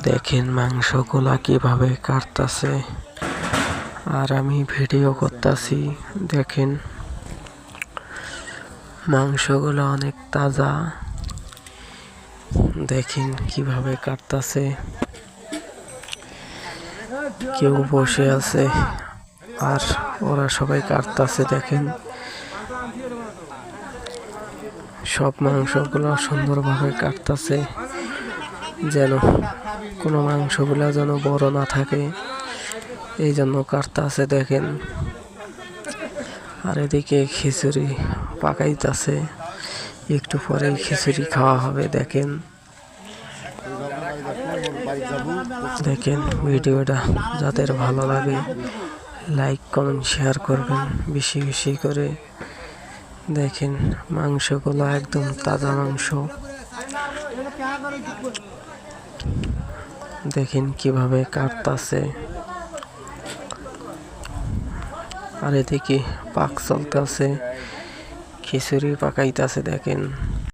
দেখেন মাংসগুলা কিভাবে কাটতাছে, আর আমি ভিডিও করতেছি। দেখেন মাংসগুলো অনেক তাজা। দেখেন কিভাবে কাটতাছে, কেউ বসে আছে আর ওরা সবাই কাটতাছে। দেখেন সব মাংসগুলো সুন্দরভাবে কাটতাছে, যেন কোনো মাংসগুলা যেন বড় না থাকে, এই জন্য কাটতাছে। দেখেন আর এদিকে খিচুড়ি পাকাইতাছে, একটু পরেই খিচুড়ি খাওয়া হবে। দেখেন দেখেন ভিডিওটা যাদের ভালো লাগে লাইক কমেন্ট শেয়ার করবেন বেশি বেশি করে। দেখেন মাংসগুলো একদম তাজা মাংস। দেখেন কিভাবে কাটতাছে, আর এদিকে পাক চলতেছে, খিচুড়ি পাকাইতাছে। দেখেন।